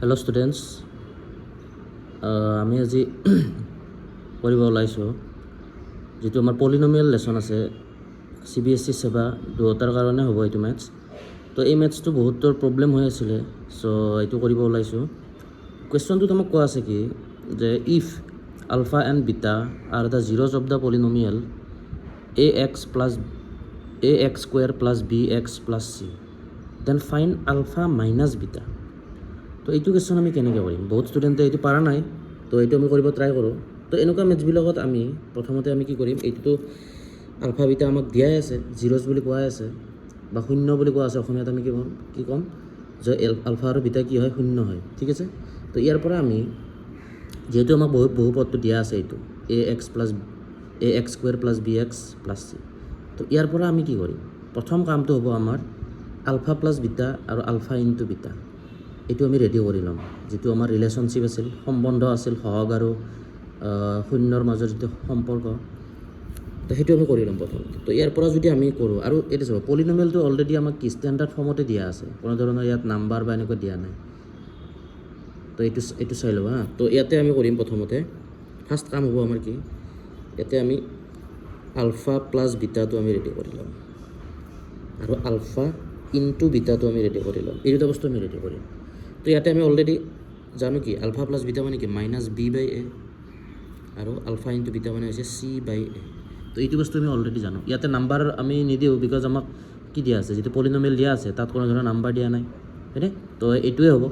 Hello' students, আমি আজি কৰিব ওলাইছোঁ যিটো আমাৰ পলিনমিয়েল লেচন আছে CBSE সেৱা দুয়োটাৰ কাৰণে হ'ব এইটো মেথছ। তো এই মেথছটো বহুতৰ প্ৰব্লেম হৈ আছিলে, চ' এইটো কৰিব ওলাইছোঁ। কুৱেশ্যনটোত আমাক কোৱা আছে কি যে if alpha and beta are the zeroes of the polynomial ax square plus bx plus c, then find alpha minus beta. তো এইটো কুৱেশ্যন আমি কেনেকৈ কৰিম? বহুত ষ্টুডেণ্টে এইটো পৰা নাই, তো এইটো আমি কৰিব ট্ৰাই কৰোঁ। তো এনেকুৱা মেথছবিলাকত আমি প্ৰথমতে আমি কি কৰিম, এইটোতো আলফা বিটা আমাক দিয়াই আছে, জিৰ'জ বুলি কোৱাই আছে বা শূন্য বুলি কোৱা আছে। অসমীয়াত আমি কি ক'ম যে আলফা আৰু বিটা কি হয়, শূন্য হয়। ঠিক আছে, তো ইয়াৰ পৰা আমি যিহেতু আমাক বহুপদটো দিয়া আছে এইটো ax square plus bx plus c, তো ইয়াৰ পৰা আমি কি কৰিম? প্ৰথম কামটো হ'ব আমাৰ আলফা প্লাছ বিটা আৰু আলফা ইনটু বিটা, এইটো আমি ৰেডি কৰি ল'ম। যিটো আমাৰ ৰিলেশ্যনশ্বিপ আছিল, সম্বন্ধ আছিল সহগ আৰু শূন্যৰ মাজৰ যিটো সম্পৰ্ক, তো সেইটো আমি কৰি ল'ম প্ৰথমতে। তো ইয়াৰ পৰা যদি আমি কৰোঁ, আৰু এইটো চাব পলিনমিয়েলটো অলৰেডি আমাক কি ষ্টেণ্ডাৰ্ড ফৰ্মতে দিয়া আছে, কোনো ধৰণৰ ইয়াত নাম্বাৰ বা এনেকুৱা দিয়া নাই। তো এইটো চাই ল'ব হা। তো ইয়াতে আমি কৰিম প্ৰথমতে, ফাৰ্ষ্ট কাম হ'ব আমাৰ কি, ইয়াতে আমি আলফা প্লাছ বিটাটো আমি ৰেডি কৰি ল'ম আৰু আলফা ইনটু বিটাটো আমি ৰেডি কৰি ল'ম। এই দুটা বস্তু আমি ৰেডি কৰিম। তো ইয়াতে আমি অলৰেডি জানো কি আলফা প্লাছ বিটা মানে কি মাইনাছ বি বাই এ, আৰু আলফা ইনটু বিটা মানে হৈছে চি বাই এ। তো এইটো বস্তু আমি অলৰেডি জানো। ইয়াতে নাম্বাৰ আমি নিদিওঁ, বিকজ আমাক কি দিয়া আছে, যিটো পলিনমিয়েল দিয়া আছে তাত কোনো ধৰণৰ নাম্বাৰ দিয়া নাই, হয়নে? তো এইটোৱে হ'ব।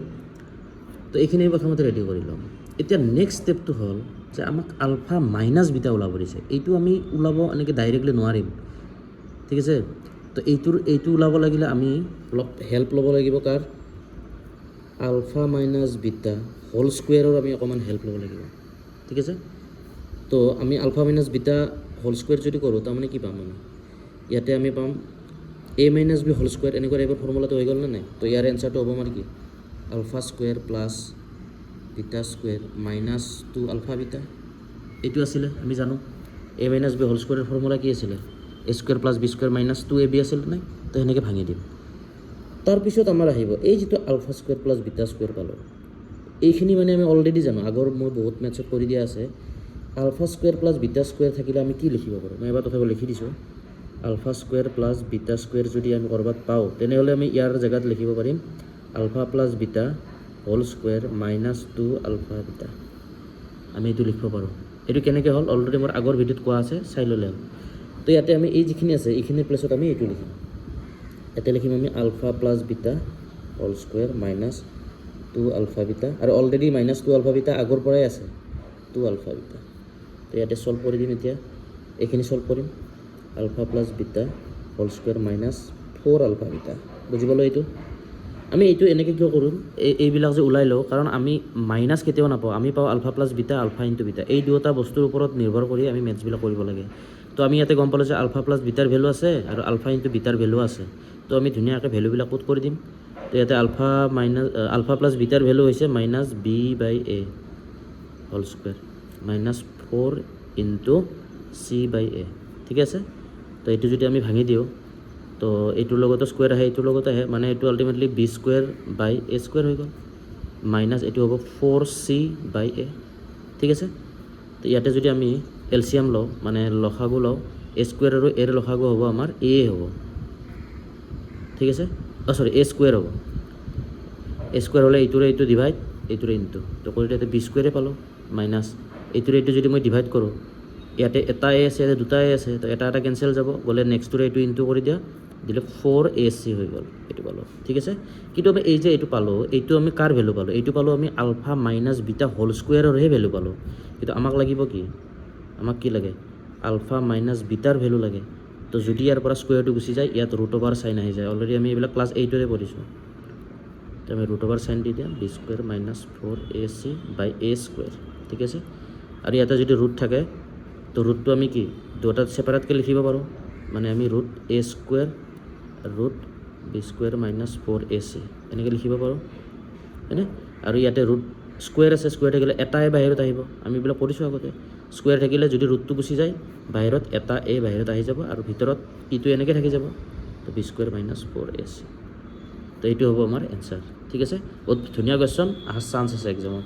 তো এইখিনি প্ৰথমতে ৰেডি কৰি ল'ম। এতিয়া নেক্সট ষ্টেপটো হ'ল যে আমাক আলফা মাইনাছ বিটা ওলাব দিছে। এইটো আমি ওলাব এনেকৈ ডাইৰেক্টলি নোৱাৰিম, ঠিক আছে? তো এইটো ওলাব লাগিলে আমি অলপ হেল্প ল'ব লাগিব। কাৰ? আলফা মাইনাছ বিটা হোল স্কুৱেৰৰ আমি অকণমান হেল্প ল'ব লাগিব, ঠিক আছে? তো আমি alpha minus beta whole square যদি কৰোঁ, তাৰমানে কি পাম আমি? ইয়াতে আমি পাম a minus B whole square, এনেকুৱা টাইপৰ ফৰ্মুলাটো হৈ গ'ল নে নাই? তো ইয়াৰ এনচাৰটো হ'ব আমাৰ কি alpha square plus beta square minus 2 alpha beta. এইটো আছিলে, আমি জানো a মাইনাছ বি হোল স্কুৱেৰৰ ফৰ্মুলা কি আছিলে? a square plus b square minus 2ab আছিল নাই? তো সেনেকৈ ভাঙি দিম। তাৰপিছত আমাৰ আহিব এই যিটো alpha square plus beta square পালোঁ, এইখিনি মানে আমি অলৰেডি জানো, আগৰ মই বহুত মেথছত কৰি দিয়া আছে। Alpha square plus beta square থাকিলে আমি কি লিখিব পাৰোঁ? মই এবাৰ তথাপি লিখি দিছোঁ। Alpha square plus beta square যদি আমি ক'ৰবাত পাওঁ, তেনেহ'লে আমি ইয়াৰ জেগাত লিখিব পাৰিম alpha plus beta whole square minus 2 alpha beta. আমি এইটো লিখিব পাৰোঁ। এইটো কেনেকৈ হ'ল অলৰেডি মোৰ আগৰ ভিডিঅ'ত কোৱা আছে, চাই ল'লে হ'ল। তো ইয়াতে আমি এই যিখিনি আছে এইখিনিৰ প্লেচত আমি এইটো লিখিম। ইয়াতে লিখিম আমি alpha plus beta whole square minus 2 alpha beta, আৰু অলৰেডি মাইনাছ 2 আলফা বিটা আগৰ পৰাই আছে 2 আলফা বিটা। তো ইয়াতে ছল্ভ কৰি দিম। এতিয়া এইখিনি ছল্ভ কৰিম। Alpha plus beta whole square minus 4 alpha beta. বুজি পালোঁ? আমি এইটো এনেকৈ কিয় কৰোঁ, এইবিলাক যে ওলাই লওঁ, কাৰণ আমি মাইনাছ কেতিয়াও নাপাওঁ, আমি পাওঁ alpha plus beta alpha into beta. এই দুটা বস্তুৰ ওপৰত নিৰ্ভৰ কৰি আমি মেথছবিলাক কৰিব লাগে। তো আমি ইয়াতে গম পালোঁ যে আলফা প্লাছ বিটাৰ ভেলু আছে আৰু আলফা ইনটু বিটাৰ ভেলু আছে। তো আমি ধুনীয়াকৈ ভেলুবিলাক পুট কৰি দিম। তো ইয়াতে আলফা প্লাছ বিটাৰ ভেলু হৈছে minus B by A whole square minus 4 into C by A, ঠিক আছে? তো এইটো যদি আমি ভাঙি দিওঁ, তো এইটোৰ লগতো স্কুৱেৰ আহে, এইটোৰ লগত আহে, মানে এইটো আল্টিমেটলি বি স্কুৱেৰ বাই এ স্কুৱেৰ হৈ গ'ল, মাইনাছ এইটো হ'ব 4c বাই এ, ঠিক আছে? তো ইয়াতে যদি আমি এলচিয়াম লওঁ, মানে লসাগু লওঁ, এ স্কুৱেৰ আৰু এৰ লসাগু হ'ব আমাৰ এ হ'ব, ঠিক আছে? এ স্কুৱেৰ হ'ব। এ স্কুৱেৰ হ'লে এইটোৰে এইটো ডিভাইড, এইটোৰে ইনটু, তো কৰি ইয়াতে বি স্কুৱেৰে পালোঁ, মাইনাছ এইটোৰে এইটো যদি মই ডিভাইড কৰোঁ, ইয়াতে এটা এ আছে, ইয়াতে দুটা এ আছে, তো এটা কেঞ্চেল যাব, গ'লে নেক্সটটোৰে এইটো ইনটু কৰি দিয়া, দিলে 4ac হৈ গ'ল, এইটো পালোঁ, ঠিক আছে? কিন্তু আমি এই যে এইটো পালোঁ, এইটো আমি কাৰ ভেলু পালোঁ? এইটো পালোঁ আমি আলফা মাইনাছ বিটা হোল স্কুৱেৰৰহে ভেলু পালোঁ। কিন্তু আমাক লাগিব কি? আমাক কি লাগে? আলফা মাইনাছ বিটাৰ ভেলু লাগে। তো যদি ইয়াৰ পৰা স্কুৱেৰটো গুচি যায়, ইয়াত ৰুট অভাৰ চাইন আহি যায়। অলৰেডি আমি এইবিলাক ক্লাছ 8ৰে পঢ়িছোঁ। তো আমি ৰুট অভাৰ চাইন দি দিম, বি স্কুৱেৰ মাইনাছ 4ac বাই এ স্কুৱেৰ, ঠিক আছে? আৰু ইয়াতে যদি ৰুট থাকে, তো ৰুটটো আমি কি দুটাত ছেপাৰেটকৈ লিখিব পাৰোঁ, মানে আমি root A square root B square minus 4ac এনেকৈ লিখিব পাৰোঁ, হয়নে? আৰু ইয়াতে ৰুট স্কুৱেৰ আছে, স্কুৱেৰ থাকিলে এটাই বাহিৰত আহিব, আমি এইবিলাক পঢ়িছোঁ আগতে। স্কুৱেৰ থাকিলে যদি ৰুটটো গুচি যায়, বাহিৰত এটা এ বাহিৰত আহি যাব, আৰু ভিতৰত ইটো এনেকৈ থাকি যাব, তো বি স্কুৱেৰ মাইনাছ 4ac। তো এইটো হ'ব আমাৰ এনচাৰ ঠিক আছে বহুত ধুনীয়া কুৱেশ্যন অহাৰ চান্স আছে এক্সামত